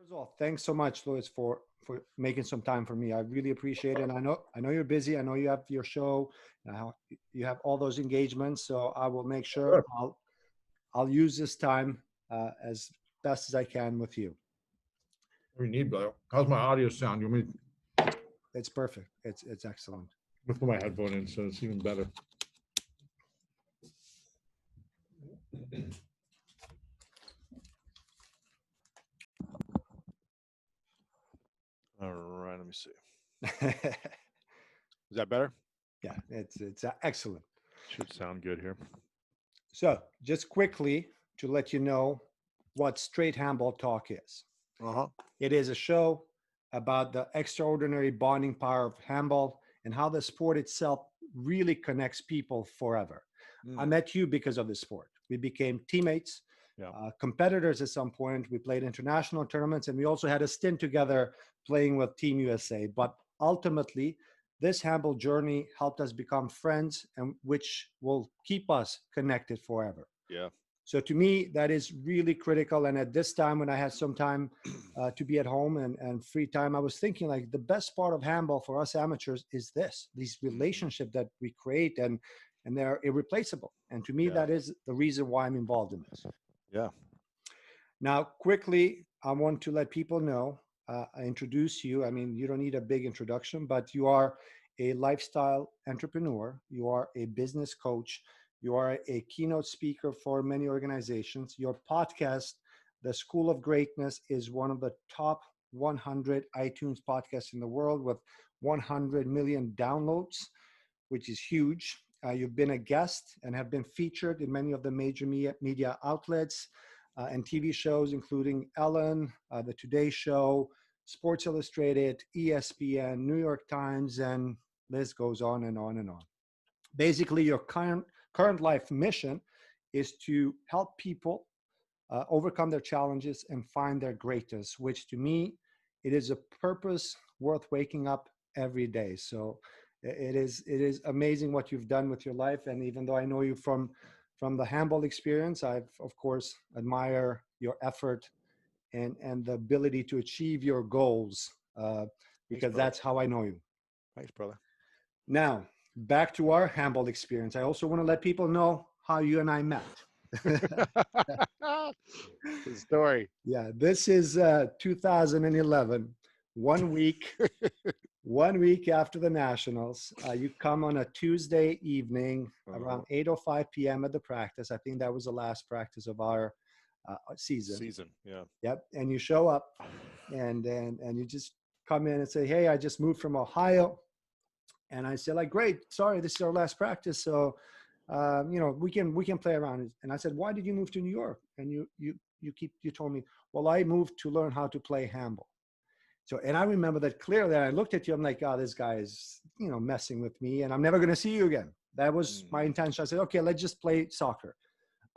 First of all, thanks so much, Louis, for making some time for me. I really appreciate it. And I know you're busy. I know you have your show. Now you have all those engagements. So I will make sure Sure. I'll use this time as best as I can with you. We need, Bill. How's my audio sound? You want me It's it's perfect. It's excellent. to put my headphone in so it's even better? All right, let me see. Yeah, Is that better? it's excellent. Should sound good here. So just quickly to let you know what Straight Handball Talk is. Uh-huh. It is a show about the extraordinary bonding power of handball and how the sport itself really connects people forever. I Mm, met you because of the sport. We became teammates, yeah. competitors at some point. We played international tournaments and we also had a stint together playing with Team USA. But ultimately, this handball journey helped us become friends and which will keep us connected forever. Yeah. So to me, that is really critical. And at this time, when I had some time to be at home and free time, I was thinking like the best part of handball for us amateurs is this: these Hmm. relationships that we create, and they're irreplaceable. And to me, Yeah. that is the reason why I'm involved in this. Yeah. Now, quickly, I want to let people know. I introduce you. I mean, you don't need a big introduction, but you are a lifestyle entrepreneur. You are a business coach. You are a keynote speaker for many organizations. Your podcast, The School of Greatness, is one of the top 100 iTunes podcasts in the world with 100 million downloads, which is huge. You've been a guest and have been featured in many of the major media outlets and TV shows, including Ellen, The Today Show, Sports Illustrated, ESPN, New York Times, and list goes on and on and on. Basically, your current life mission is to help people overcome their challenges and find their greatness, which to me, it is a purpose worth waking up every day. So it is amazing what you've done with your life. And even though I know you from the handball experience, I've of course admire your effort and the ability to achieve your goals Thanks, because brother. that's how I know you. Thanks, brother. Now, back to our handball experience. I also want to let people know how you and I met. The story. Yeah, this is 2011. One week, one week after the Nationals, you come on a Tuesday evening Uh-huh. around 8:05 p.m. at the practice. I think that was the last practice of our season. Season. Yeah. Yep, and you show up, and you just come in and say, "Hey, I just moved from Ohio." And I said, like, great, sorry, this is our last practice. So, we can play around. And I said, why did you move to New York? And you told me, well, I moved to learn how to play handball. So, and I remember that clearly. I looked at you, I'm like, oh, this guy is, messing with me and I'm never going to see you again. That was my Hmm. intention. I said, okay, let's just play soccer.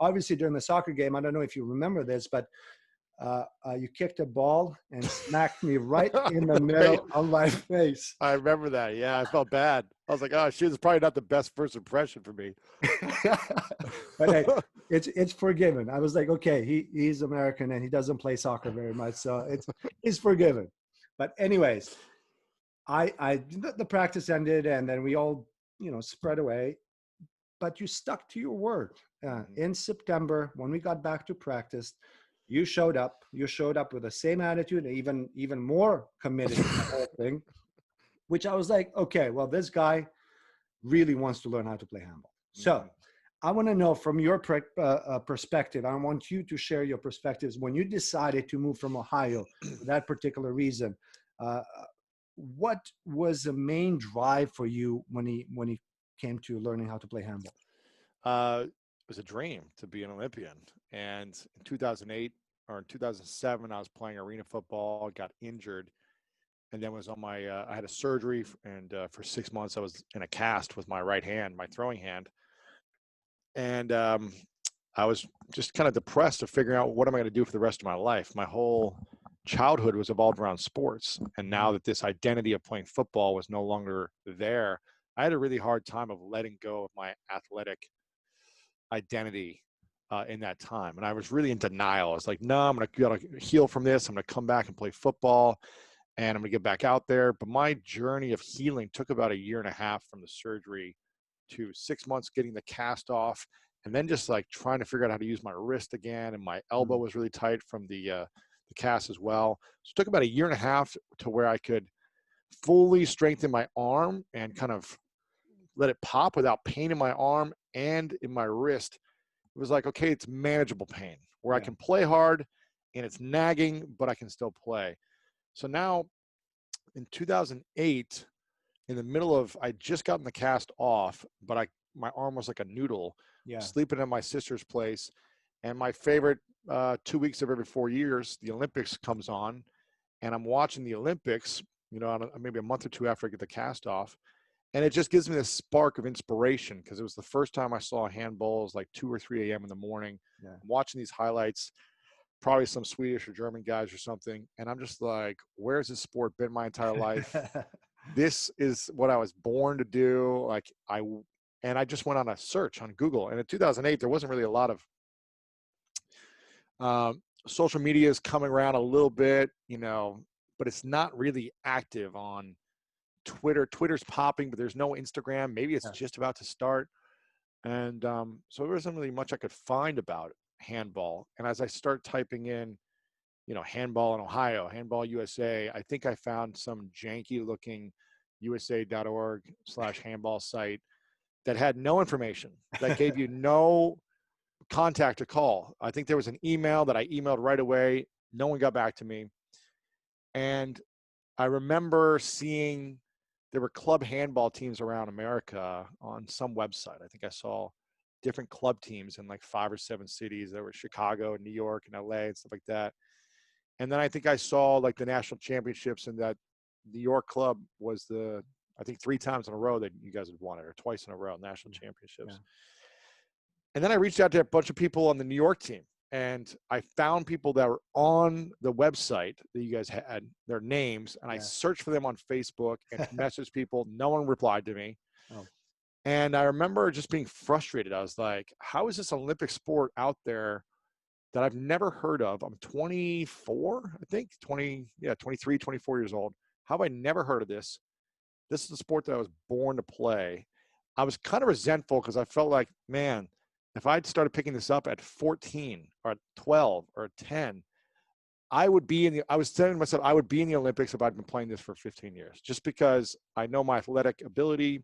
Obviously during the soccer game, I don't know if you remember this, but you kicked a ball and smacked me right in the Wait, middle of my face. I remember that. Yeah, I felt bad. I was like, oh, shoot, it's probably not the best first impression for me. But hey, it's forgiven. I was like, okay, he's American and he doesn't play soccer very much, so it's forgiven. But anyways, the practice ended and then we all spread away. But you stuck to your word. Mhm. In September, when we got back to practice, you showed up. You showed up with the same attitude, even more committed to the whole thing. Which I was like, okay, well, this guy really wants to learn how to play handball. So Mhm. I want to know from your perspective, I want you to share your perspectives when you decided to move from Ohio for that particular reason. Uh, what was the main drive for you when he came to learning how to play handball? It was a dream to be an Olympian. And in 2008 or in 2007, I was playing arena football, got injured, and then was on my. I had a surgery, and for 6 months I was in a cast with my right hand, my throwing hand, and I was just kind of depressed of figuring out what am I going to do for the rest of my life. My whole childhood was evolved around sports, and now that this identity of playing football was no longer there, I had a really hard time of letting go of my athletic identity in that time. And I was really in denial. I was like, no, I'm going to heal from this. I'm going to come back and play football, and I'm going to get back out there. But my journey of healing took about 1.5 years from the surgery to 6 months getting the cast off, and then just like trying to figure out how to use my wrist again. And my elbow was really tight from the cast as well. So it took about 1.5 years to where I could fully strengthen my arm and kind of let it pop without pain in my arm and in my wrist. It was like, okay, it's manageable pain where I can play hard and it's nagging, but I can still play. So now in 2008, in the middle of, I just gotten the cast off, but my arm was like a noodle, sleeping at my sister's place. And my favorite 2 weeks of every 4 years, the Olympics comes on, and I'm watching the Olympics, maybe a month or two after I get the cast off. And it just gives me this spark of inspiration, because it was the first time I saw handballs like 2 or 3 a.m. in the morning. I'm watching these highlights, probably some Swedish or German guys or something. And I'm just like, where's this sport been my entire life? This is what I was born to do. And I just went on a search on Google. And in 2008, there wasn't really a lot of social media is coming around a little bit, but it's not really active on Twitter. Twitter's popping, but there's no Instagram. Maybe it's just about to start. And so there wasn't really much I could find about handball. And as I start typing in, handball in Ohio, handball USA, I think I found some janky looking USA.org/handball site that had no information, that gave you no contact to call. I think there was an email that I emailed right away. No one got back to me. And I remember seeing there were club handball teams around America on some website. I think I saw different club teams in like 5 or 7 cities. There were Chicago, New York, and LA and stuff like that. And then I think I saw like the national championships, and that New York club was I think 3 times in a row that you guys had won it, or twice in a row, national championships. And then I reached out to a bunch of people on the New York team, and I found people that were on the website that you guys had, their names, and I searched for them on Facebook and messaged people. No one replied to me. And I remember just being frustrated. I was like, how is this Olympic sport out there that I've never heard of? I'm 24, I think, 23, 24 years old. How have I never heard of this? This is a sport that I was born to play. I was kind of resentful because I felt like, man, if I'd started picking this up at 14 or 12 or 10, I was saying to myself, I would be in the Olympics if I'd been playing this for 15 years, just because I know my athletic ability.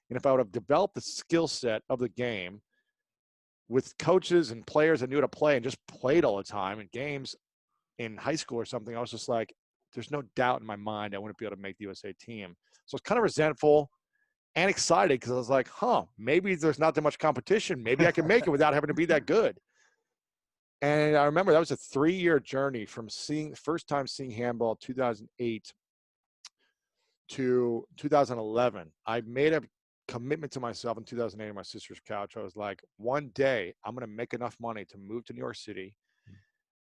And if I would have developed the skill set of the game with coaches and players that knew how to play and just played all the time in games in high school or something, I was just like, there's no doubt in my mind I wouldn't be able to make the USA team. So I was kind of resentful and excited, because I was like, maybe there's not that much competition. Maybe I can make it without having to be that good. And I remember that was a 3-year journey from first time seeing handball 2008 to 2011. I made a commitment to myself in 2008 on my sister's couch. I was like, one day I'm going to make enough money to move to New York City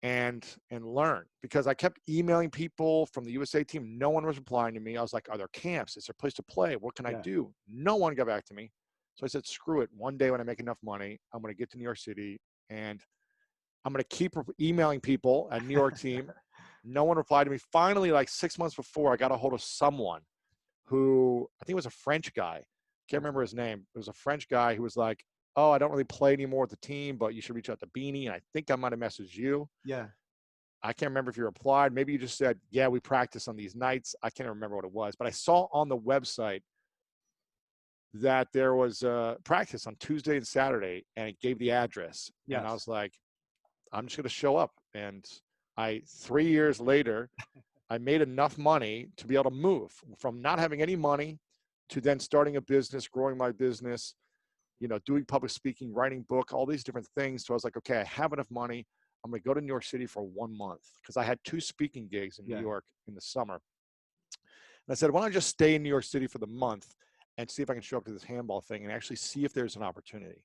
and learn, because I kept emailing people from the USA team. No one was replying to me. I was like, are there camps? Is there a place to play? What can I do? No one got back to me. So I said, screw it. One day when I make enough money, I'm going to get to New York City, and I'm going to keep emailing people at New York team. No one replied to me. Finally, like 6 months before, I got a hold of someone who, I think it was a French guy. Can't remember his name. It was a French guy who was like, oh, I don't really play anymore with the team, but you should reach out to Bini. And I think I might have messaged you. I can't remember if you replied. Maybe you just said, yeah, we practice on these nights. I can't remember what it was. But I saw on the website that there was a practice on Tuesday and Saturday, and it gave the address. And I was like, I'm just going to show up. And 3 years later, I made enough money to be able to move from not having any money to then starting a business, growing my business, doing public speaking, writing book, all these different things. So I was like, okay, I have enough money. I'm going to go to New York City for 1 month, because I had 2 speaking gigs in New York in the summer. And I said, why don't I just stay in New York City for the month and see if I can show up to this handball thing and actually see if there's an opportunity.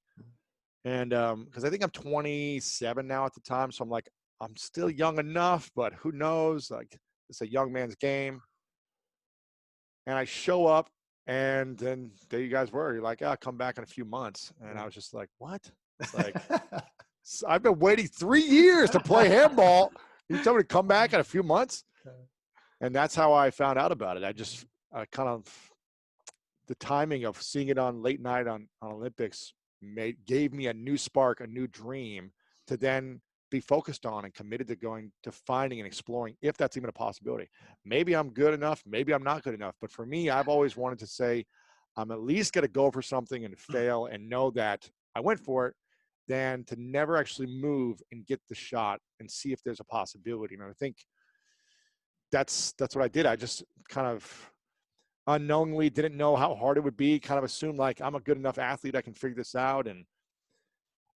And because I think I'm 27 now at the time. So I'm like, I'm still young enough, but who knows? Like, it's a young man's game. And I show up, and then there you guys were. You're like, come back in a few months. And I was just like, what? It's like, I've been waiting 3 years to play handball. You tell me to come back in a few months? And that's how I found out about it. I kind of, the timing of seeing it on late night on Olympics gave me a new spark, a new dream to then be focused on and committed to going to finding and exploring if that's even a possibility. Maybe I'm good enough, maybe I'm not good enough. But for me, I've always wanted to say, I'm at least going to go for something and fail and know that I went for it, than to never actually move and get the shot and see if there's a possibility. And I think that's what I did. I just kind of unknowingly didn't know how hard it would be, kind of assumed like I'm a good enough athlete, I can figure this out.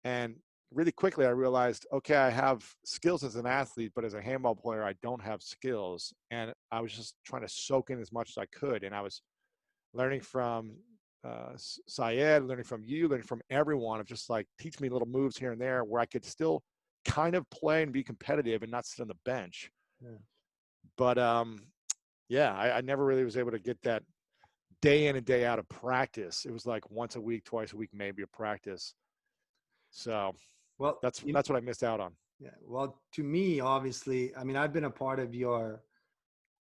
And really quickly I realized, okay, I have skills as an athlete, but as a handball player, I don't have skills. And I was just trying to soak in as much as I could. And I was learning from Syed, learning from you, learning from everyone of just like teach me little moves here and there where I could still kind of play and be competitive and not sit on the bench. Yeah. But yeah, I never really was able to get that day in and day out of practice. It was like once a week, twice a week, maybe a practice. So Well, that's what I missed out on. yeah. Well, to me, obviously, I mean, I've been a part of your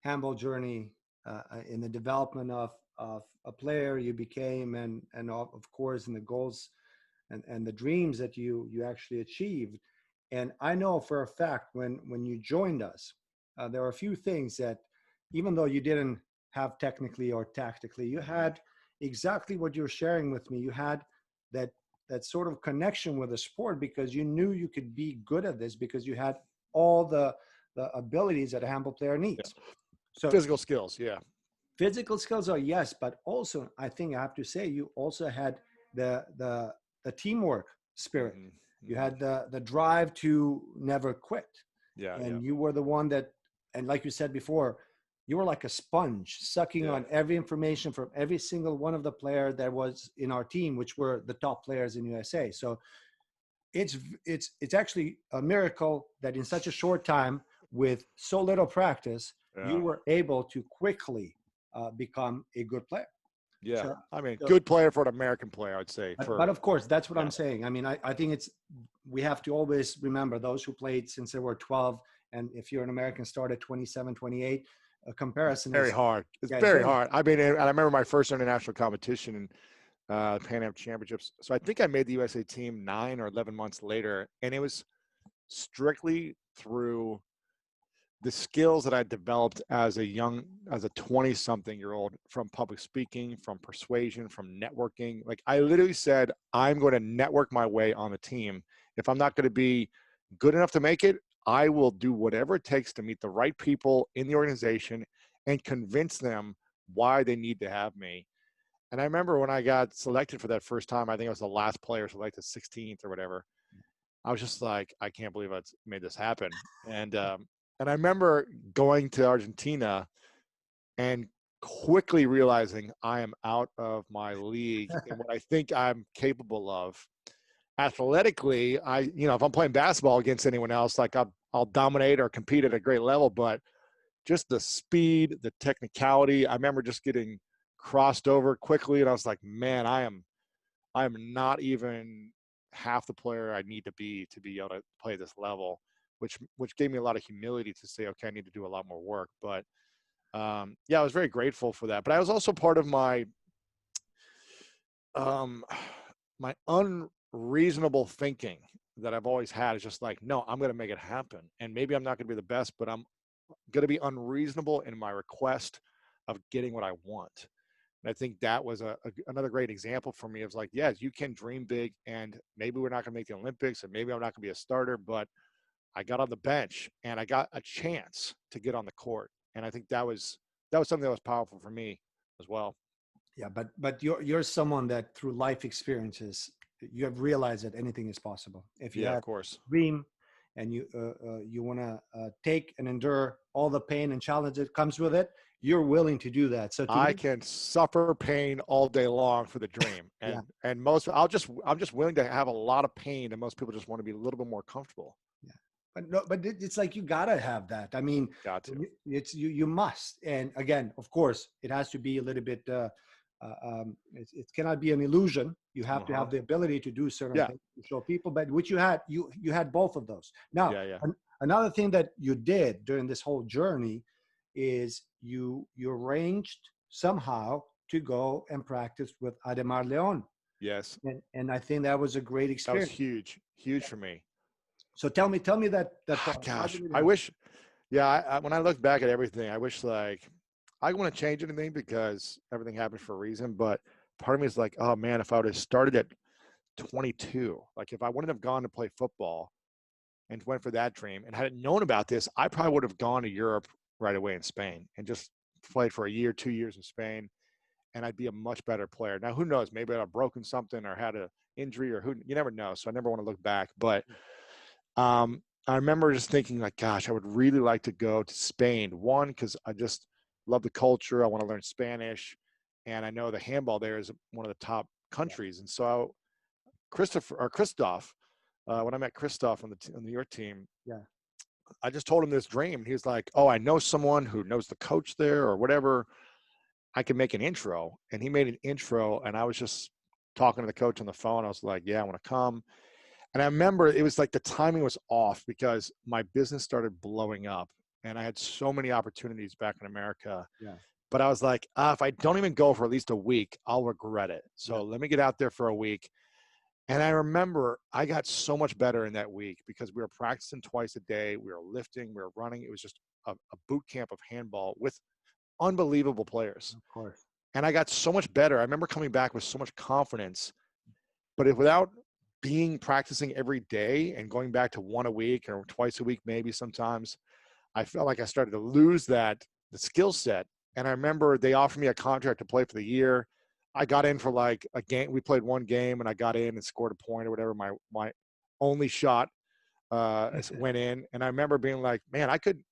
handball journey in the development of a player you became, and of course in the goals and the dreams that you actually achieved. And I know for a fact when you joined us, there were a few things that, even though you didn't have technically or tactically, you had exactly what you're sharing with me. You had that sort of connection with the sport because you knew you could be good at this because you had all the abilities that a handball player needs. Yeah. So Physical skills, yeah. physical skills are yes, but also I think I have to say you also had the teamwork spirit. Mm-hmm. You had the drive to never quit. Yeah, And yeah. you were the one that, and like you said before, you were like a sponge sucking on every information from every single one of the player that was in our team, which were the top players in USA. So it's actually a miracle that in such a short time with so little practice, you were able to quickly become a good player. Yeah. So, I mean, so good player for an American player, I'd say. but of course, that's what yeah. I'm saying. I mean, I think we have to always remember those who played since they were 12. And if you're an American, start at 27, 28, a comparison Very is hard. It's yeah, very hard. I mean, and I remember my first international competition in Pan Am Championships. So I think I made the USA team 9 or 11 months later. And it was strictly through the skills that I developed as a 20-something-year-old, from public speaking, from persuasion, from networking. Like I literally said, I'm going to network my way on the team. If I'm not going to be good enough to make it, I will do whatever it takes to meet the right people in the organization and convince them why they need to have me. And I remember when I got selected for that first time, I think I was the last player selected, 16th or whatever. I was just like, I can't believe I made this happen. And I remember going to Argentina and quickly realizing I am out of my league and what I think I'm capable of. Athletically, if I'm playing basketball against anyone else, like I'll dominate or compete at a great level, but just the speed, the technicality, I remember just getting crossed over quickly, and I was like, man, I am not even half the player I need to be able to play this level, which gave me a lot of humility to say, okay, I need to do a lot more work. But yeah, I was very grateful for that. But I was also part of my my unreasonable thinking that I've always had is just like, no, I'm going to make it happen. And maybe I'm not going to be the best, but I'm going to be unreasonable in my request of getting what I want. And I think that was another great example for me of like, yes, you can dream big, and maybe we're not going to make the Olympics, and maybe I'm not going to be a starter, but I got on the bench and I got a chance to get on the court. And I think that was something that was powerful for me as well. Yeah, but you're someone that through life experiences, you have realized that anything is possible. If you have of course, a dream and you want to take and endure all the pain and challenge that comes with it, you're willing to do that. So I can suffer pain all day long for the dream. And and I'm just willing to have a lot of pain, and most people just want to be a little bit more comfortable. Yeah. But it's like you gotta have that. I mean, got to. It's you must. And again, of course, it has to be a little bit. It cannot be an illusion. You have to Uh-huh. have the ability to do certain Yeah. things to show people, but which you had both of those. Now, Yeah. Yeah. another thing that you did during this whole journey is you arranged somehow to go and practice with Ademar Leon, Yes. and I think that was a great That was experience. huge. Huge for me. So tell me that part. How Gosh, did it I happen? wish. Yeah. When I look back at everything, I wish like I want to change anything because everything happened for a reason. But part of me is like, oh man, if I would have started at 22, like if I wouldn't have gone to play football and went for that dream and hadn't known about this, I probably would have gone to Europe right away in Spain and just played for a year, 2 years in Spain, and I'd be a much better player. Now, who knows? Maybe I'd have broken something or had a injury, or who you never know. So I never want to look back. But I remember just thinking, like, gosh, I would really like to go to Spain. One, because I just love the culture. I want to learn Spanish, and I know the handball there is one of the top Yeah, countries. And so Christoph, when I met Christoph on the York team, yeah, I just told him this dream. He was like, "Oh, I know someone who knows the coach there or whatever. I can make an intro." And he made an intro, and I was just talking to the coach on the phone. I was like, "Yeah, I want to come." And I remember it was like the timing was off because my business started blowing up, and I had so many opportunities back in America. yeah, But I was like, if I don't even go for at least a week, I'll regret it. yeah. So let me get out there for a week. And I remember I got so much better in that week because we were practicing twice a day. We were lifting, we were running. It was just a boot camp of handball with unbelievable players. Of course. And I got so much better. I remember coming back with so much confidence, but without being practicing every day and going back to one a week or twice a week, maybe sometimes, I felt like I started to lose the skill set. And I remember they offered me a contract to play for the year. I got in for like a game. We played one game and I got in and scored a point or whatever. My only shot went in. And I remember being like, man, I could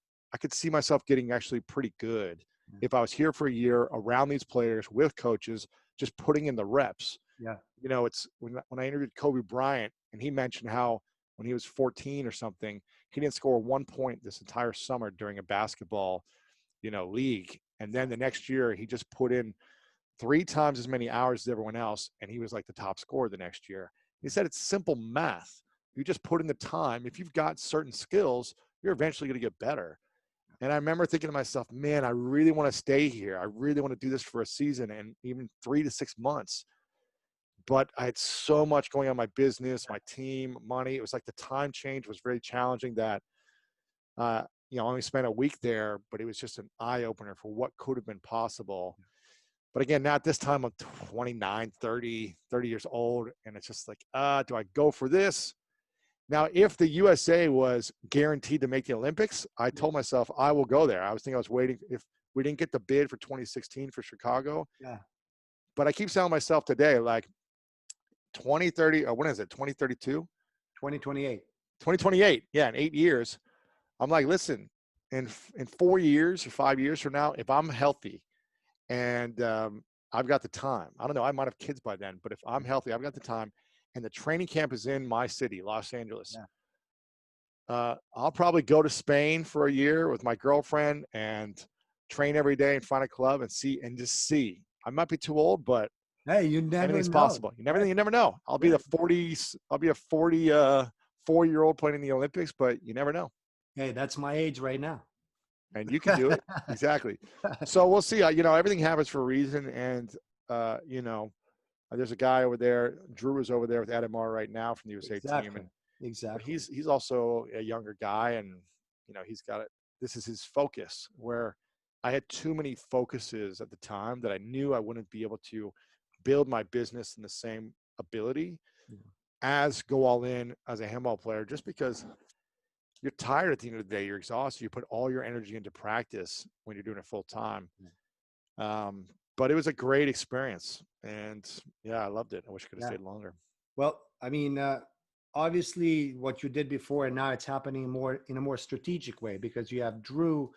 see myself getting actually pretty good if I was here for a year around these players with coaches, just putting in the reps. Yeah, You know, it's when I interviewed Kobe Bryant and he mentioned how when he was 14 or something, he didn't score 1 point this entire summer during a basketball, league. And then the next year he just put in 3 times as many hours as everyone else. And he was like the top scorer the next year. He said, it's simple math. You just put in the time. If you've got certain skills, you're eventually going to get better. And I remember thinking to myself, man, I really want to stay here. I really want to do this for a season and even 3 to 6 months. But I had so much going on, my business, my team, money. It was like the time change was very challenging that, I only spent a week there, but it was just an eye opener for what could have been possible. But again, now at this time, I'm 29, 30 years old. And it's just like, do I go for this? Now, if the USA was guaranteed to make the Olympics, I told myself I will go there. I was waiting if we didn't get the bid for 2016 for Chicago. yeah. But I keep telling myself today, like 2030, or when is it? 2032, 2028. 2028. Yeah, in 8 years. I'm like, listen, in 4 years or 5 years from now, if I'm healthy and I've got the time, I don't know, I might have kids by then, but if I'm healthy, I've got the time, and the training camp is in my city, Los Angeles. Yeah. I'll probably go to Spain for a year with my girlfriend and train every day and find a club and just see. I might be too old, but Hey, you never anything's know. possible. You never know. I'll be a 44-year-old playing in the Olympics, but you never know. Hey, that's my age right now. And you can do it. Exactly. So we'll see. Everything happens for a reason. And, there's a guy over there. Drew is over there with Adamar right now from the USA team. Exactly. But Exactly. he's also a younger guy, and he's got it. This is his focus. Where I had too many focuses at the time that I knew I wouldn't be able to build my business in the same ability as go all in as a handball player, just because you're tired at the end of the day. You're exhausted. You put all your energy into practice when you're doing it full time. But it was a great experience, and yeah, I loved it. I wish I could have stayed longer. Well, I mean, obviously, what you did before, and now it's happening more in a more strategic way because you have Drew,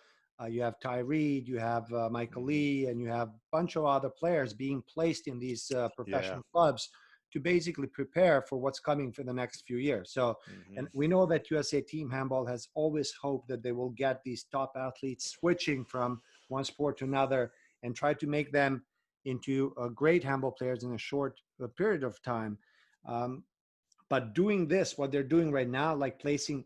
you have Tyree, you have Michael Lee, and you have a bunch of other players being placed in these professional clubs to basically prepare for what's coming for the next few years. So, and we know that USA Team Handball has always hoped that they will get these top athletes switching from one sport to another and try to make them into great handball players in a short period of time. Um, but doing this, what they're doing right now, like placing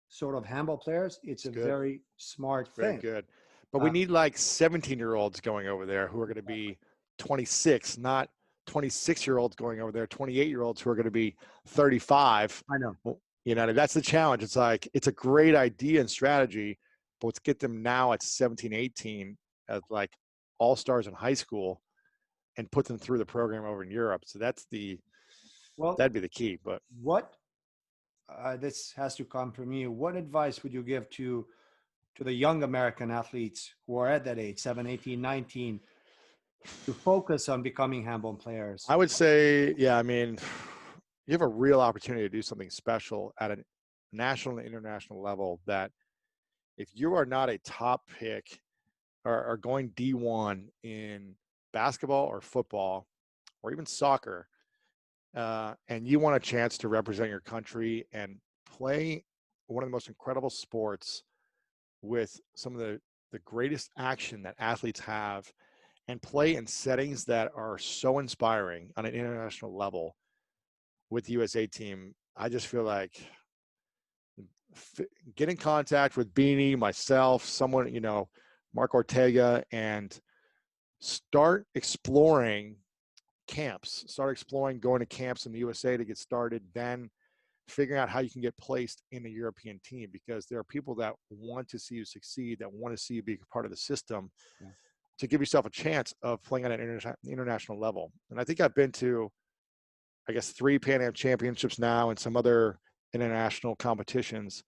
sort of handball players, it's It's a good. very smart It's very thing. good. But we Uh, need like 17-year-olds going over there who are going to be 26, not 26-year-olds going over there, 28-year-olds who are going to be 35. I know. Well, you know, that's the challenge. It's like, it's a great idea and strategy, but let's get them now at 17, 18 as like all-stars in high school and put them through the program over in Europe. So Well, that'd be the key. But what this has to come from you. What advice would you give to the young American athletes who are at that age, 7, 18, 19, to focus on becoming handball players? I would say, yeah, I mean, you have a real opportunity to do something special at a national and international level that if you are not a top pick or going D1 in basketball or football or even soccer, and you want a chance to represent your country and play one of the most incredible sports with some of the greatest action that athletes have and play in settings that are so inspiring on an international level with the USA team, I just feel like get in contact with Bini, myself, someone, Mark Ortega, and start exploring camps, start exploring going to camps in the USA to get started, then figuring out how you can get placed in a European team, because there are people that want to see you succeed, that want to see you be part of the system, Yeah. to give yourself a chance of playing on an international level. And I think I've been to, I guess, 3 Pan Am championships now and some other international competitions.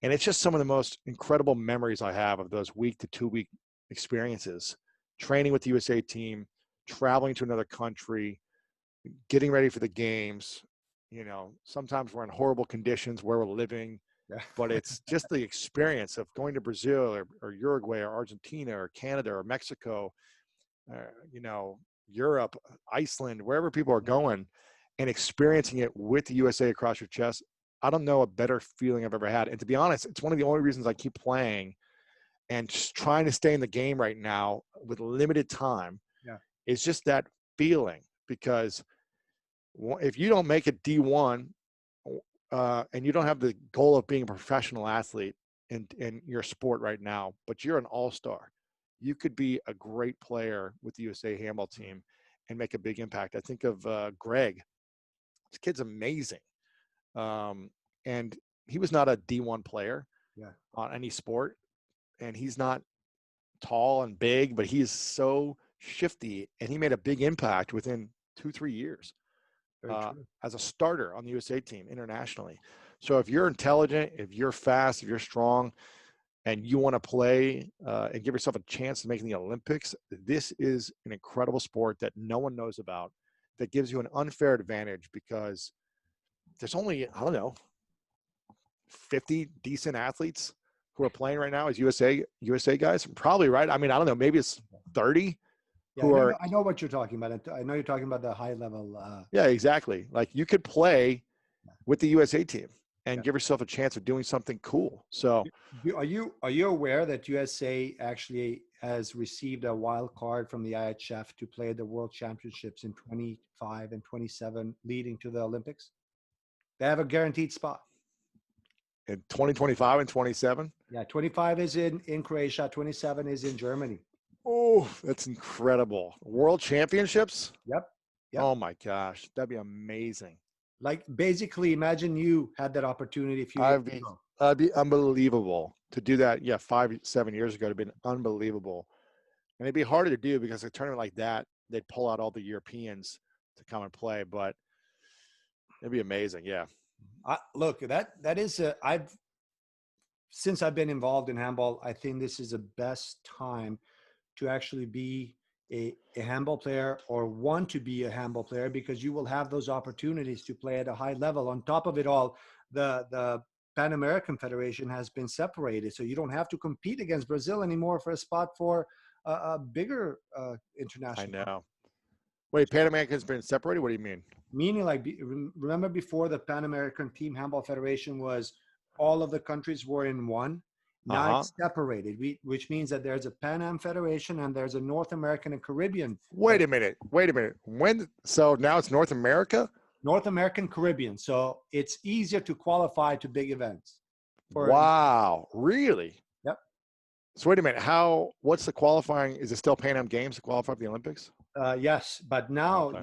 And it's just some of the most incredible memories I have of those week to 2 week experiences, training with the USA team, traveling to another country, getting ready for the games. Sometimes we're in horrible conditions where we're living, Yeah. but it's just the experience of going to Brazil or Uruguay or Argentina or Canada or Mexico, Europe, Iceland, wherever people are going, and experiencing it with the USA across your chest. I don't know a better feeling I've ever had. And to be honest, it's one of the only reasons I keep playing and just trying to stay in the game right now with limited time. Yeah. It's just that feeling, because if you don't make it D1 and you don't have the goal of being a professional athlete in your sport right now, but you're an all-star, you could be a great player with the USA handball team and make a big impact. I think of Greg. This kid's amazing. And he was not a D1 player Yeah. on any sport, and he's not tall and big, but he is so shifty, and he made a big impact within 2-3 years Very true. as a starter on the USA team internationally. So if you're intelligent, if you're fast, if you're strong, and you want to play and give yourself a chance to make the Olympics, this is an incredible sport that no one knows about, that gives you an unfair advantage, because there's only, I don't know, 50 decent athletes who are playing right now as USA guys. Probably, right? I mean, I don't know, maybe it's 30 Yeah, who are. I know what you're talking about. I know you're talking about the high level. Yeah, exactly. Like, you could play with the USA team and Yeah. give yourself a chance of doing something cool. So Are you aware that USA actually has received a wild card from the IHF to play the World Championships in 25 and 27, leading to the Olympics? They have a guaranteed spot. in 2025 and 27. Yeah, 25 is in Croatia, 27 is in Germany. Oh, that's incredible. World Championships? Yep. Yep. Oh my gosh, that'd be amazing. Like, basically, imagine you had that opportunity a few years ago. That'd be unbelievable to do that. Yeah, 5-7 years ago, it'd been unbelievable. And it'd be harder to do because a tournament like that, they'd pull out all the Europeans to come and play, but it'd be amazing. Yeah. Look, that is since I've been involved in handball, I think this is the best time to actually be a handball player or want to be a handball player, because you will have those opportunities to play at a high level. On top of it all, the Pan American Federation has been separated, so you don't have to compete against Brazil anymore for a spot for a bigger I international. know. Wait, Pan American's been separated? What do you mean? Meaning, like, remember before the Pan American Team Handball Federation was all of the countries were in one, Now it's separated, which means that there's a Pan Am Federation and there's a North American and Caribbean. Wait a minute. So now it's North America? North American Caribbean. So it's easier to qualify to big events. Wow. Really? Yep. So wait a minute. What's the qualifying? Is it still Pan Am Games to qualify for the Olympics? Yes, but now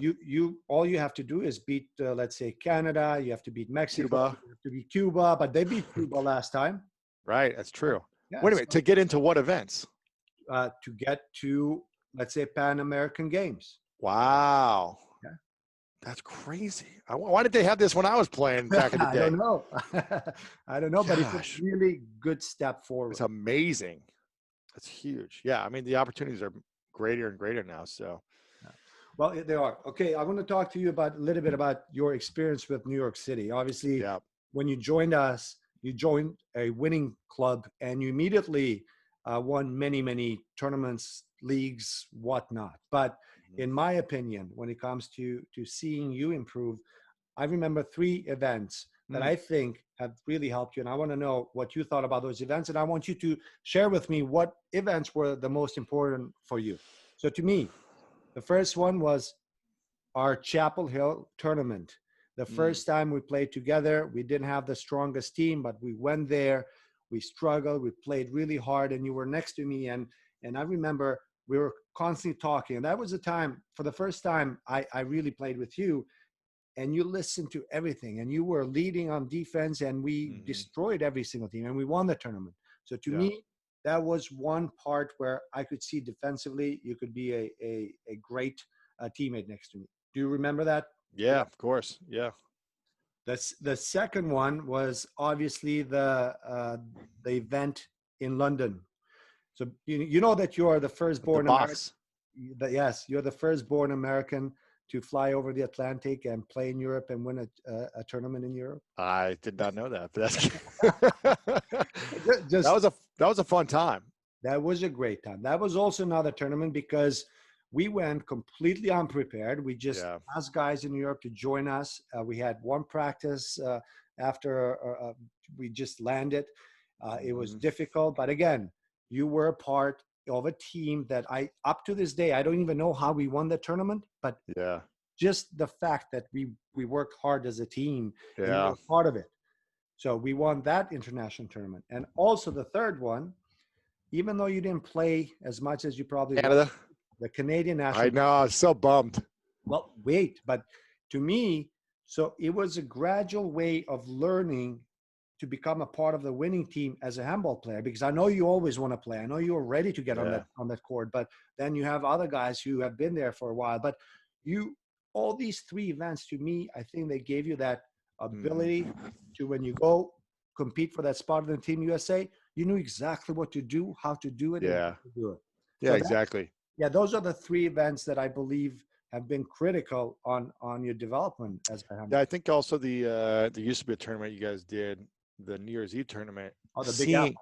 all you have to do is beat, let's say, Canada. You have to beat Mexico. Cuba. You have to beat Cuba, but they beat Cuba last time. Right, that's true. Yeah, wait a minute, to get into what events? To get to, let's say, Pan American Games. Wow. Yeah. That's crazy. Why did they have this when I was playing back in the day? I don't know. I don't know, but it's a really good step forward. It's amazing. That's huge. Yeah, I mean, the opportunities are greater and greater now, so. Well, they are. Okay, I want to talk to you a little bit about your experience with New York City. Obviously, when you joined us, you joined a winning club and you immediately won many, many tournaments, leagues, whatnot. But in my opinion, when it comes to seeing you improve, I remember 3 events that I think have really helped you. And I want to know what you thought about those events. And I want you to share with me what events were the most important for you. So to me, the first one was our Chapel Hill tournament. The first time we played together, we didn't have the strongest team, but we went there, we struggled, we played really hard, and you were next to me. And I remember we were constantly talking. And that was the time, for the first time, I really played with you. And you listened to everything. And you were leading on defense, and we destroyed every single team, and we won the tournament. So to me, that was one part where I could see defensively, you could be a great teammate next to me. Do you remember that? Yeah, of course. Yeah. The second one was obviously the event in London. So you know that you are the firstborn American. Yes, you're the firstborn American to fly over the Atlantic and play in Europe and win a tournament in Europe. I did not know that, but that's that was a fun time. That was a great time. That was also another tournament because we went completely unprepared. We just asked guys in Europe to join us. We had one practice after we just landed. It was difficult, but again, you were a part of a team that up to this day, I don't even know how we won the tournament, but just the fact that we worked hard as a team and we were part of it. So we won that international tournament. And also the third one, even though you didn't play as much as you probably Canada. The Canadian national. I know, I was so bummed. Well, wait, but to me, so it was a gradual way of learning to become a part of the winning team as a handball player, because I know you always want to play. I know you're ready to get on that court, but then you have other guys who have been there for a while. But all these 3 events, to me, I think they gave you that ability to, when you go compete for that spot in the Team USA, you knew exactly what to do, how to do it, and how to do it. Yeah, so exactly. Those are the 3 events that I believe have been critical on your development as a handball. Yeah, I think also there used to be a tournament you guys did, the New Year's Eve tournament. Oh, the Big Apple.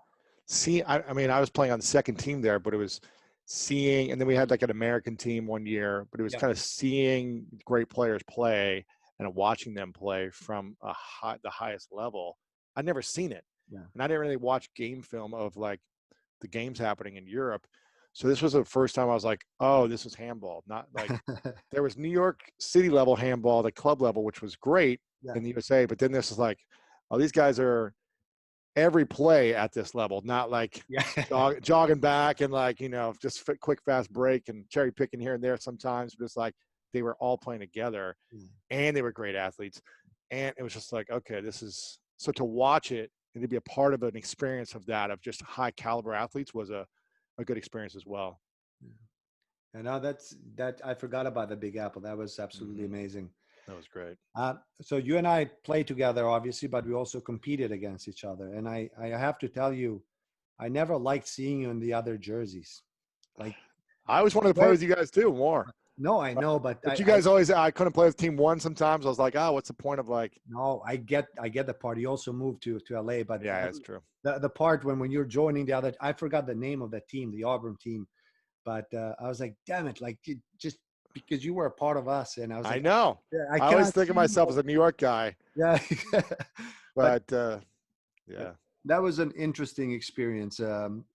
I mean, I was playing on the second team there, but it was seeing, and then we had like an American team one year, but it was kind of seeing great players play and watching them play from the highest level. I'd never seen it. Yeah. And I didn't really watch game film of like the games happening in Europe. So this was the first time I was like, oh, this is handball. Not like there was New York City level handball, the club level, which was great in the USA. But then this is like, oh, these guys are every play at this level, not like jogging back and like, just quick, fast break and cherry picking here and there sometimes. But it's like they were all playing together and they were great athletes. And it was just like, okay, so to watch it and to be a part of an experience of that, of just high caliber athletes was a good experience as well. And now that I forgot about the Big Apple. That was absolutely amazing. That was great. So you and I played together, obviously, but we also competed against each other. And I have to tell you, I never liked seeing you in the other jerseys. Like I always wanted to play with you guys too, more. No, I know, but you guys always. I couldn't play with Team 1 sometimes. I was like, oh, what's the point of like? No, I get the part. You also moved to LA, but yeah, that's true. The part when you're joining the other, I forgot the name of that team, the Auburn team, but I was like, damn it, like just because you were a part of us, and I was like, I know. I always think of myself as a New York guy. Yeah. but that was an interesting experience.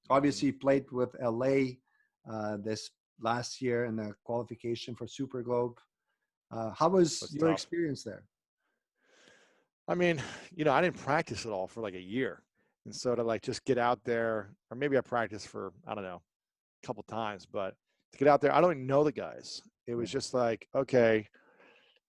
Obviously, you played with LA this last year in the qualification for Super Globe. How was Was your tough. experience there? I mean, I didn't practice at all for like a year. And so to like just get out there, or maybe I practiced for, I don't know, a couple times, but to get out there, I don't even know the guys. It was Yeah. just like, okay,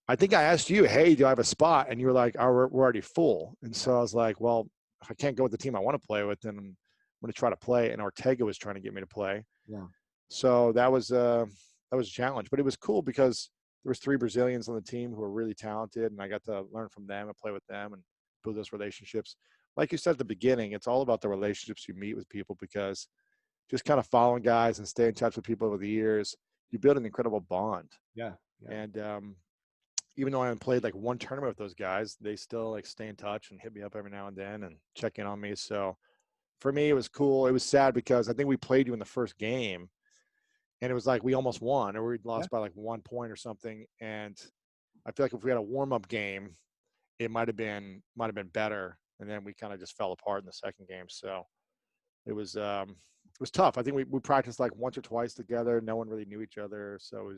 I think I asked you, hey, do I have a spot? And you were like, oh, we're already full. And so I was like, well, if I can't go with the team I want to play with, then I'm going to try to play. And Ortega was trying to get me to play. Yeah. So that was a challenge, but it was cool because there was 3 Brazilians on the team who were really talented, and I got to learn from them and play with them and build those relationships. Like you said at the beginning, it's all about the relationships you meet with people, because just kind of following guys and stay in touch with people over the years, you build an incredible bond. Yeah. Yeah. And even though I haven't played like one tournament with those guys, they still like stay in touch and hit me up every now and then and check in on me. So for me, it was cool. It was sad because I think we played you in the first game, and it was like we almost won, or we Yeah. lost by like 1 point or something. And I feel like if we had a warm-up game, it might have been better. And then we kind of just fell apart in the second game. So it was tough. I think we practiced like once or twice together. No one really knew each other. So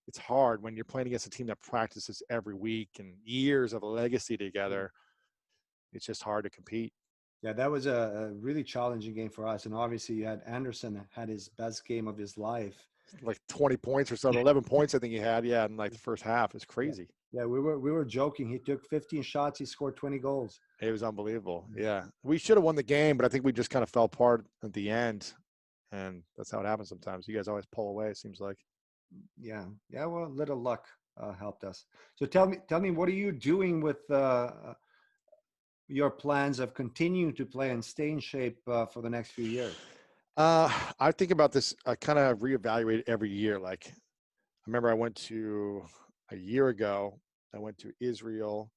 it's hard when you're playing against a team that practices every week and years of a legacy together. It's just hard to compete. Yeah, that was a really challenging game for us. And obviously, you had Anderson had his best game of his life. Like 20 points or so, 11 points I think he had. Yeah, in like the first half. It's Yeah. crazy. Yeah, we were joking. He took 15 shots. He scored 20 goals. It was unbelievable. Yeah. We should have won the game, but I think we just kind of fell apart at the end. And that's how it happens sometimes. You guys always pull away, it seems like. Yeah, yeah. Well, little luck helped us. So tell me, what are you doing with your plans of continuing to play and stay in shape for the next few years? I think about this. I kind of reevaluate every year. Like, I remember a year ago, I went to Israel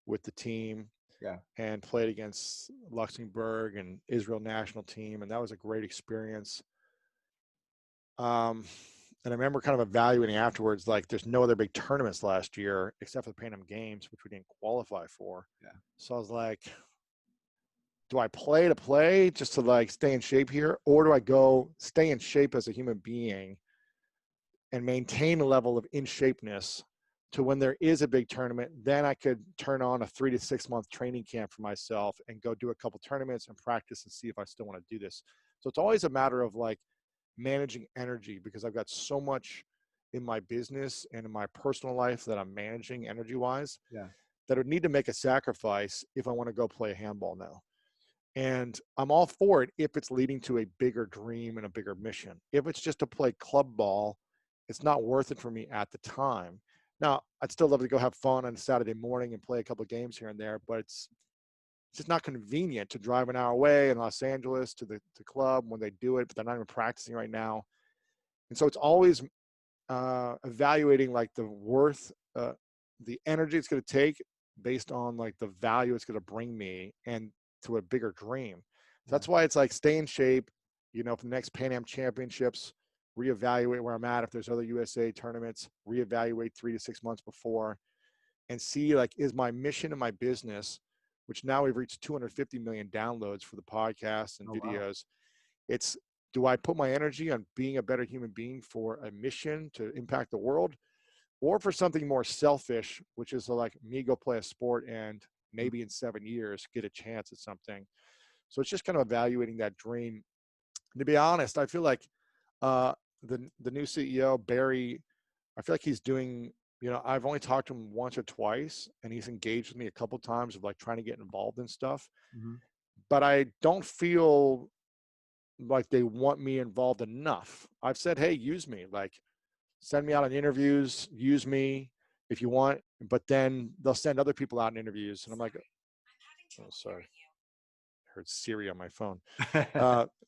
with the team Yeah, and played against Luxembourg and Israel national team. And that was a great experience. And I remember kind of evaluating afterwards, like there's no other big tournaments last year except for the Pan Am Games, which we didn't qualify for. yeah, So I was like, do I play to play just to like stay in shape here? Or do I go stay in shape as a human being and maintain a level of in shapeness to when there is a big tournament, then I could turn on a 3 to 6 month training camp for myself and go do a couple tournaments and practice and see if I still want to do this. So it's always a matter of like managing energy, because I've got so much in my business and in my personal life that I'm managing energy wise yeah, that I would need to make a sacrifice if I want to go play handball now. And I'm all for it if it's leading to a bigger dream and a bigger mission. If it's just to play club ball, it's not worth it for me at the time. Now, I'd still love to go have fun on a Saturday morning and play a couple of games here and there, but it's just not convenient to drive an hour away in Los Angeles to the club when they do it, but they're not even practicing right now. And so it's always evaluating like the worth, the energy it's going to take based on like the value it's going to bring me and to a bigger dream. So yeah, that's why it's like stay in shape, for the next Pan Am Championships, reevaluate where I'm at. If there's other USA tournaments, reevaluate 3 to 6 months before and see like, is my mission and my business, which now we've reached 250 million downloads for the podcast and Oh, wow. videos. It's, do I put my energy on being a better human being for a mission to impact the world, or for something more selfish, which is like me go play a sport and maybe in 7 years get a chance at something. So it's just kind of evaluating that dream. And to be honest, I feel like the new CEO, Barry, I feel like he's doing, I've only talked to him once or twice, and he's engaged with me a couple of times of like trying to get involved in stuff. Hmm. But I don't feel like they want me involved enough. I've said, hey, use me, like send me out on interviews, use me if you want, but then they'll send other people out in interviews. And I'm like, oh, sorry. I heard Siri on my phone.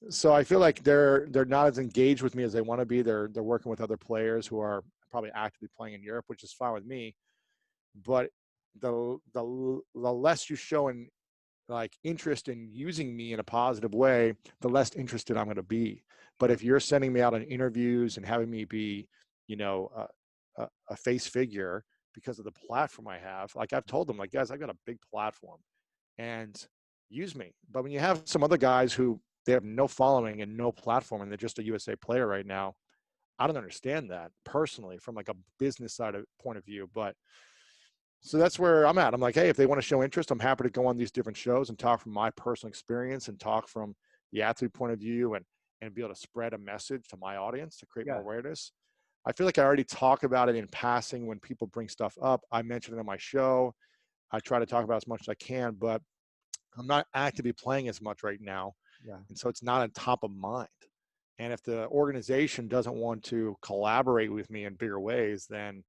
So I feel like they're not as engaged with me as they want to be. They're working with other players who are probably actively playing in Europe, which is fine with me. But the less you show in like interest in using me in a positive way, the less interested I'm going to be. But if you're sending me out on interviews and having me be, a face figure because of the platform I have, like I've told them, like, guys, I've got a big platform, and use me. But when you have some other guys who they have no following and no platform, and they're just a USA player right now, I don't understand that personally from like a business side of point of view. But so that's where I'm at. I'm like, hey, if they want to show interest, I'm happy to go on these different shows and talk from my personal experience and talk from the athlete point of view and be able to spread a message to my audience to create more awareness. I feel like I already talk about it in passing when people bring stuff up. I mention it on my show. I try to talk about as much as I can, but I'm not actively playing as much right now. Yeah. And so it's not on top of mind. And if the organization doesn't want to collaborate with me in bigger ways, then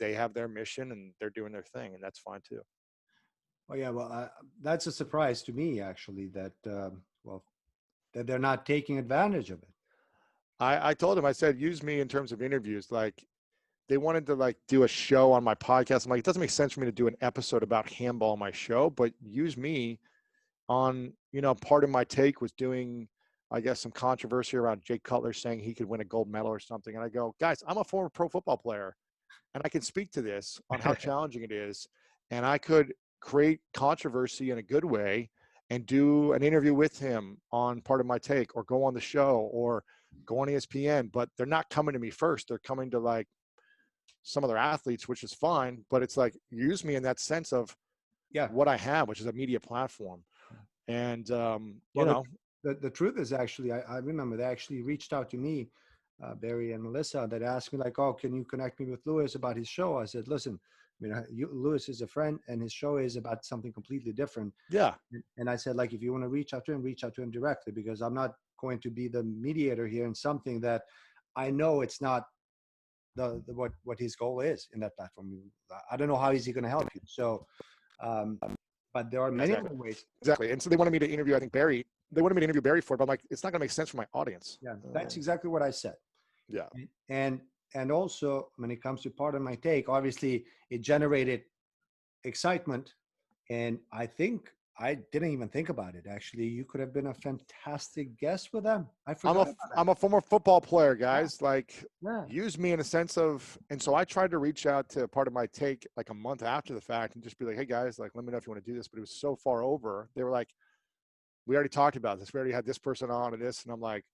they have their mission and they're doing their thing, and that's fine too. Oh yeah, well, that's a surprise to me actually that well that they're not taking advantage of it. I told him, I said, use me in terms of interviews. Like they wanted to like do a show on my podcast. I'm like, it doesn't make sense for me to do an episode about handball on my show, but use me on, you know, part of my take was doing, I guess, some controversy around Jake Cutler saying he could win a gold medal or something. And I go, guys, I'm a former pro football player and I can speak to this on how challenging it is. And I could create controversy in a good way and do an interview with him on part of my take or go on the show or go on ESPN, but they're not coming to me first. They're coming to like some other athletes, which is fine, but it's like, use me in that sense of what I have, which is a media platform. And, you know, the truth is actually, I remember they actually reached out to me, Barry and Melissa, that asked me like, oh, can you connect me with Lewis about his show? I said, listen, I mean, Lewis is a friend and his show is about something completely different. Yeah. And I said, like, if you want to reach out to him directly, because I'm not going to be the mediator here in something that I know it's not what his goal is in that platform. I don't know how is he going to help you. So, but there are many other ways. Exactly. And so they wanted me to interview, I think Barry, they wanted me to interview Barry for it, but I'm like, it's not going to make sense for my audience. Yeah, that's exactly what I said. Yeah. And also when it comes to part of my take, obviously it generated excitement. And I think I didn't even think about it. Actually, you could have been a fantastic guest with them. I forgot. I'm a former football player, guys. Yeah. Like, use me in a sense of, and so I tried to reach out to part of my take like a month after the fact and just be like, hey guys, like, let me know if you want to do this. But it was so far over. They were like, we already talked about this. We already had this person on and this. And I'm like,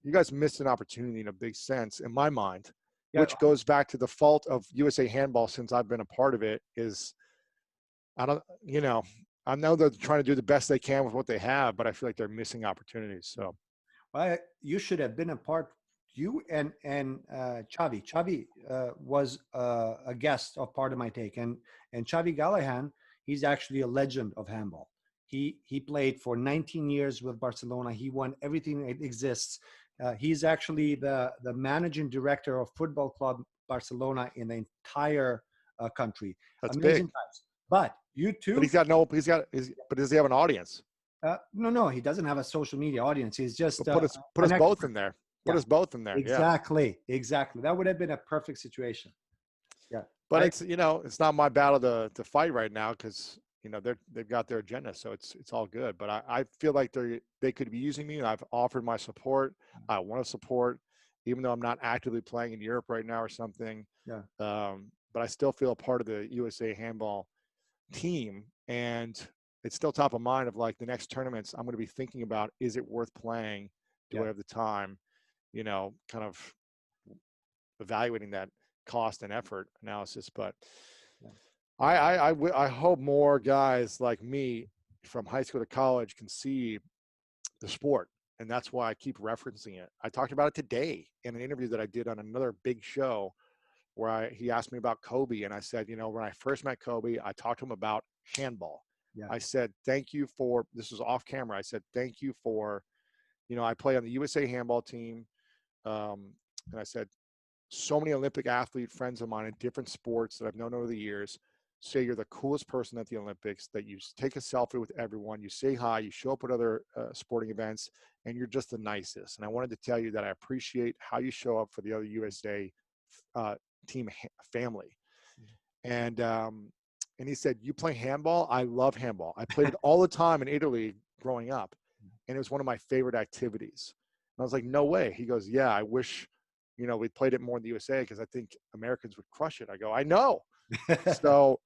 you guys missed an opportunity in a big sense in my mind, which goes back to the fault of USA Handball since I've been a part of it is, I don't, you know, I know they're trying to do the best they can with what they have, but I feel like they're missing opportunities. So, well, you should have been a part. You and Chavi. Chavi was a guest of Part of My Take, and Chavi Gallahan. He's actually a legend of handball. He played for 19 years with Barcelona. He won everything that exists. He's actually the managing director of Football Club Barcelona in the entire country. That's amazing big. times. But you too. But but does he have an audience? No, he doesn't have a social media audience. He's just put us both in there. Put us both in there. Exactly. That would have been a perfect situation. Yeah. But it's, you know, it's not my battle to fight right now because, you know, they've got their agenda, so it's all good. But I feel like they could be using me. I've offered my support. I want to support, even though I'm not actively playing in Europe right now or something. Yeah. But I still feel a part of the USA Handball team, and it's still top of mind of like the next tournaments I'm going to be thinking about, is it worth playing? Do I have the time? You know, kind of evaluating that cost and effort analysis. But I hope more guys like me from high school to college can see the sport. And that's why I keep referencing it. I talked about it today in an interview that I did on another big show where he asked me about Kobe. And I said, you know, when I first met Kobe, I talked to him about handball. Yeah. I said, thank you for, this was off camera. I said, thank you for, you know, I play on the USA handball team. And I said, so many Olympic athlete friends of mine in different sports that I've known over the years say you're the coolest person at the Olympics, that you take a selfie with everyone, you say hi, you show up at other sporting events, and you're just the nicest. And I wanted to tell you that I appreciate how you show up for the other USA team family. And he said, you play handball? I love handball. I played it all the time in Italy growing up, and it was one of my favorite activities. And I was like, no way. He goes, yeah, I wish, you know, we played it more in the USA because I think Americans would crush it. I go, I know. So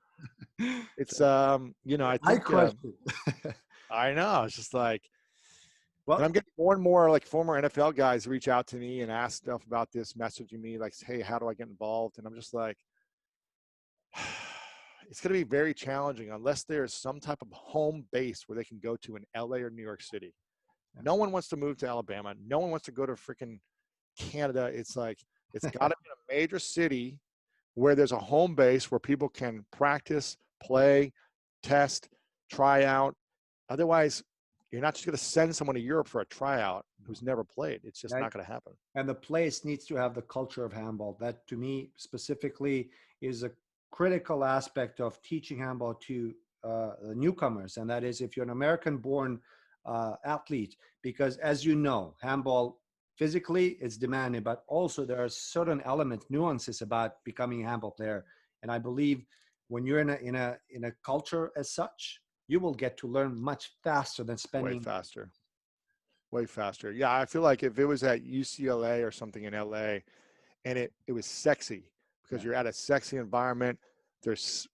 it's, you know, I think I know. It's just like, and Well, I'm getting more and more like former NFL guys reach out to me and ask stuff about this, messaging me like, hey, how do I get involved? And I'm just like, it's going to be very challenging unless there's some type of home base where they can go to in LA or New York City. No one wants to move to Alabama. No one wants to go to freaking Canada. It's like, it's got to be a major city where there's a home base where people can practice, play, test, try out. Otherwise, you're not just going to send someone to Europe for a tryout who's never played. It's just not going to happen. And the place needs to have the culture of handball. That, to me, specifically, is a critical aspect of teaching handball to newcomers. And that is if you're an American-born athlete, because as you know, handball physically it's demanding, but also there are certain elements, nuances about becoming a handball player. And I believe when you're in a culture as such, you will get to learn much faster than spending. Way faster. Yeah, I feel like if it was at UCLA or something in LA and it was sexy because you're at a sexy environment, there's,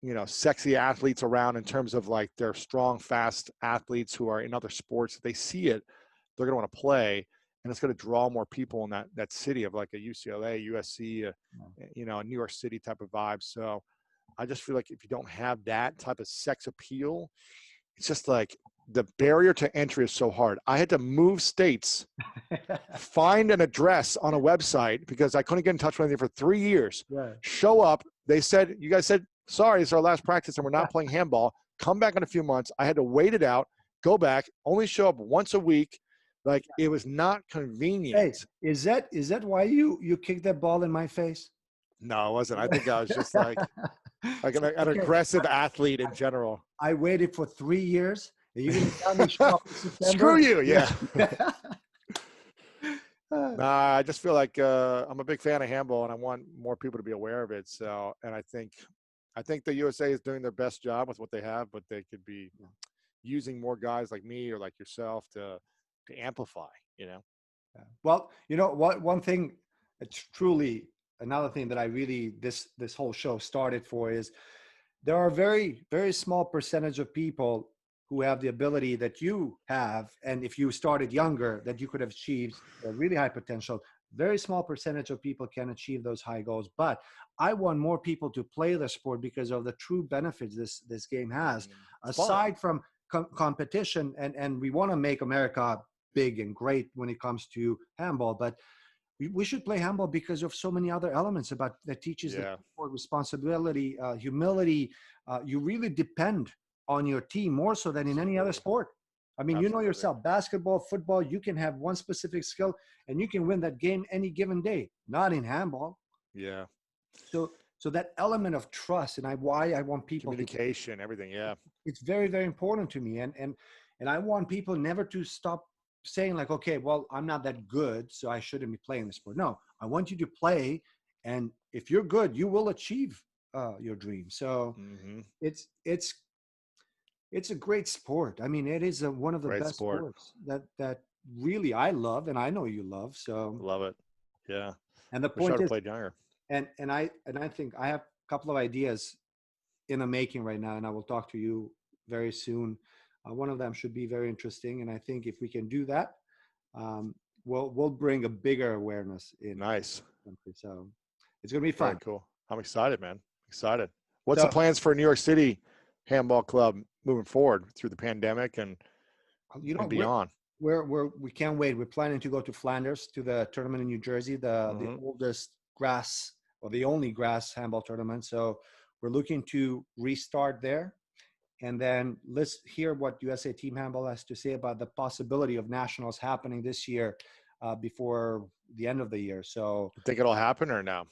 you know, sexy athletes around in terms of like they're strong, fast athletes who are in other sports. If they see it, they're going to want to play, and it's going to draw more people in that city of like a UCLA, USC, you know, a New York City type of vibe. So I just feel like if you don't have that type of sex appeal, it's just like the barrier to entry is so hard. I had to move states, find an address on a website because I couldn't get in touch with anything for 3 years. Yeah. Show up. They said, you guys said, sorry, it's our last practice and we're not playing handball. Come back in a few months. I had to wait it out, go back, only show up once a week. Like it was not convenient. Hey, is that why you kicked that ball in my face? No, it wasn't. I think I was just like an aggressive athlete in general. I waited for 3 years. Are you going to tell me show up in September? Screw you, yeah. Nah, I just feel like I'm a big fan of handball, and I want more people to be aware of it. So, and I think the USA is doing their best job with what they have, but they could be using more guys like me or like yourself to amplify. You know. Well, you know what? One thing, it's truly another thing that I really this whole show started for is there are very small percentage of people who have the ability that you have, and if you started younger, that you could have achieved a really high potential. Very small percentage of people can achieve those high goals, but I want more people to play the sport because of the true benefits this game has. Aside from competition, and we want to make America big and great when it comes to handball, but we should play handball because of so many other elements about that teaches the responsibility, humility. You really depend on your team more so than in any other sport. I mean, you know yourself, basketball, football, you can have one specific skill and you can win that game any given day, not in handball. Yeah. So that element of trust and why I want people communication, everything. Yeah. It's very important to me. And I want people never to stop saying like, okay, well, I'm not that good, so I shouldn't be playing the sport. No, I want you to play. And if you're good, you will achieve your dream. So it's a great sport. I mean, it is one of the best sports that really I love, and I know you love. So love it. Yeah. And the point is, played younger. And I think I have a couple of ideas in the making right now, and I will talk to you very soon. One of them should be very interesting, and I think if we can do that, we'll bring a bigger awareness in. Nice. The country. So it's gonna be fun. Very cool. I'm excited, man. Excited. What's the plans for New York City Handball Club moving forward through the pandemic and beyond? We can't wait. We're planning to go to Flanders to the tournament in New Jersey, the oldest grass or the only grass handball tournament. So we're looking to restart there. And then let's hear what USA Team Handball has to say about the possibility of nationals happening this year before the end of the year. So you think it'll happen or no?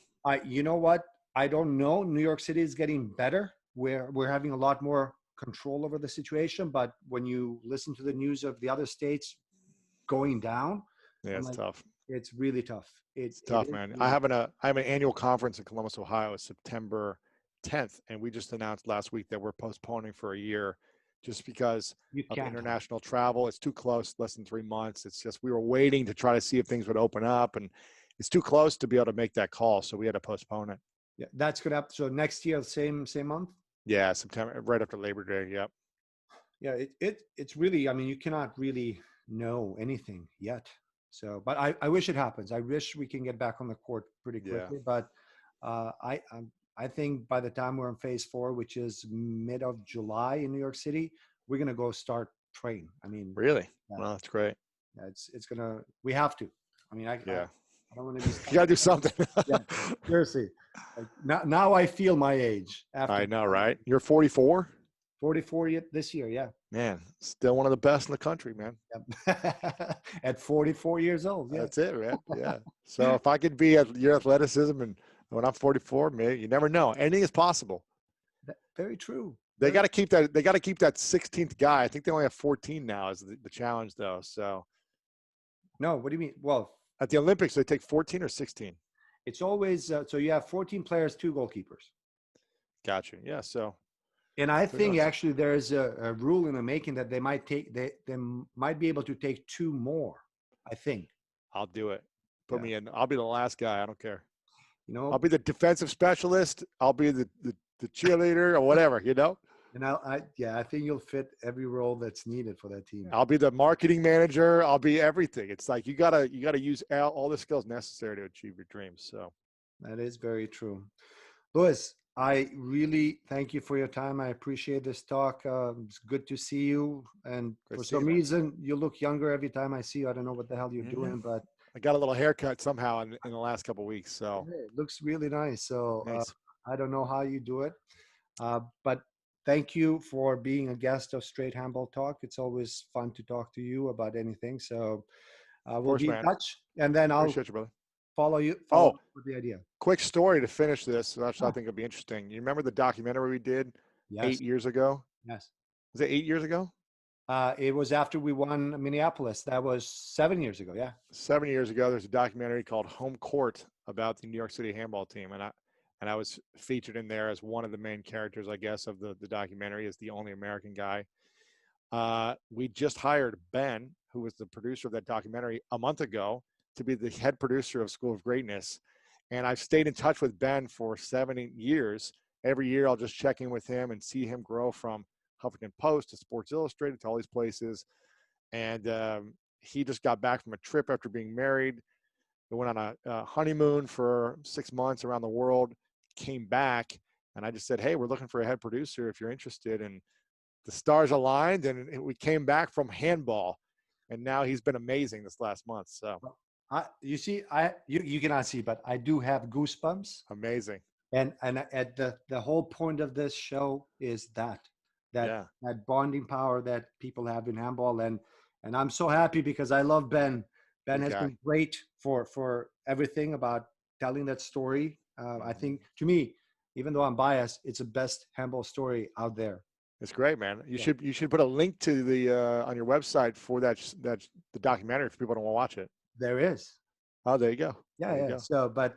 You know what? I don't know. New York City is getting better. We're having a lot more control over the situation. But when you listen to the news of the other states going down, it's tough. It's really tough. It's tough, man. I have an annual conference in Columbus, Ohio, September 10th, and we just announced last week that we're postponing for a year just because of international travel. It's too close, less than 3 months. It's just we were waiting to try to see if things would open up, and it's too close to be able to make that call, so we had to postpone it. Yeah, that's good. So next year, same month? Yeah, September, right after Labor Day. Yep. Yeah, it's really, I mean, you cannot really know anything yet. So, but I wish it happens. I wish we can get back on the court pretty Yeah. quickly. But I think by the time we're in phase 4, which is mid of July in New York City, we're gonna go start train. I mean, Really? yeah, Well, that's great. yeah, it's gonna, we have to. I mean, Yeah. I don't want to be You stuck. got to do something. Yeah, seriously. Like now I feel my age after I know, right? You're 44? 44 this year. Yeah. Man, still one of the best in the country, man. Yep. At 44 years old. Yeah. That's it, man. Yeah. So if I could be at your athleticism and when I'm 44, maybe you never know. Anything is possible. Very true. They Very, got to keep that. They got to keep that 16th guy. I think they only have 14 now. Is the challenge though? So no, what do you mean? Well, at the Olympics, they take 14 or 16. it's always so you have 14 players, 2 goalkeepers. Gotcha. Yeah. So And I who think knows? actually there's a rule in the making that they might take they might be able to take 2 more. I think. I'll do it. Put Yeah. me in. I'll be the last guy. I don't care. You I'll know, be the defensive specialist. I'll be the cheerleader or whatever. You know. and I think you'll fit every role that's needed for that team. I'll be the marketing manager. I'll be everything. It's like you gotta use all the skills necessary to achieve your dreams. So That is very true. Louis, I really thank you for your time. I appreciate this talk. It's good to see you. And Great for to see you, some man. reason, you look younger every time I see you. I don't know what the hell you're Yeah. doing, but I got a little haircut somehow in the last couple of weeks. So it looks really nice. So nice. I don't know how you do it. But thank you for being a guest of Straight Handball Talk. It's always fun to talk to you about anything. So Of we'll course, be in man. touch, and then I'll Appreciate you, brother. follow Oh, up with the idea. quick story to finish this, which I Ah, think will be interesting. You remember the documentary we did yes, 8 years ago? yes. Was it 8 years ago? It was after we won Minneapolis. That was 7 years ago. Yeah. 7 years ago, there's a documentary called Home Court about the New York City handball team, and I was featured in there as one of the main characters, I guess, of the documentary, as the only American guy. We just hired Ben, who was the producer of that documentary, a month ago to be the head producer of School of Greatness. And I've stayed in touch with Ben for 7 years. Every year, I'll just check in with him and see him grow from Huffington Post to Sports Illustrated to all these places. And he just got back from a trip after being married. We went on a honeymoon for 6 months around the world, came back, and I just said, hey, we're looking for a head producer if you're interested. And the stars aligned, and we came back from handball. And now he's been amazing this last month. So You see, you cannot see, but I do have goosebumps. amazing. And at the whole point of this show is Yeah. that bonding power that people have in handball, and I'm so happy because I love Ben. Ben Good has guy. been great for everything about telling that story. I think, to me, even though I'm biased, it's the best handball story out there. It's great, man. You Yeah. should put a link to the on your website for the documentary if people don't want to watch it. There is. Oh, there you go. Yeah, There you yeah. go. So, but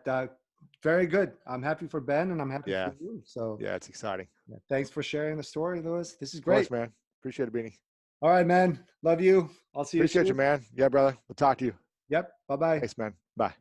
very good. I'm happy for Ben, and I'm happy Yeah. for you. So, Yeah, it's exciting. yeah, thanks for sharing the story, Louis. This is Of course, great. man. Appreciate it, Beanie. All right, man. Love you. I'll see you Appreciate soon. you, man. Yeah, brother. We'll talk to you. Yep. Bye-bye. Thanks, man. Bye.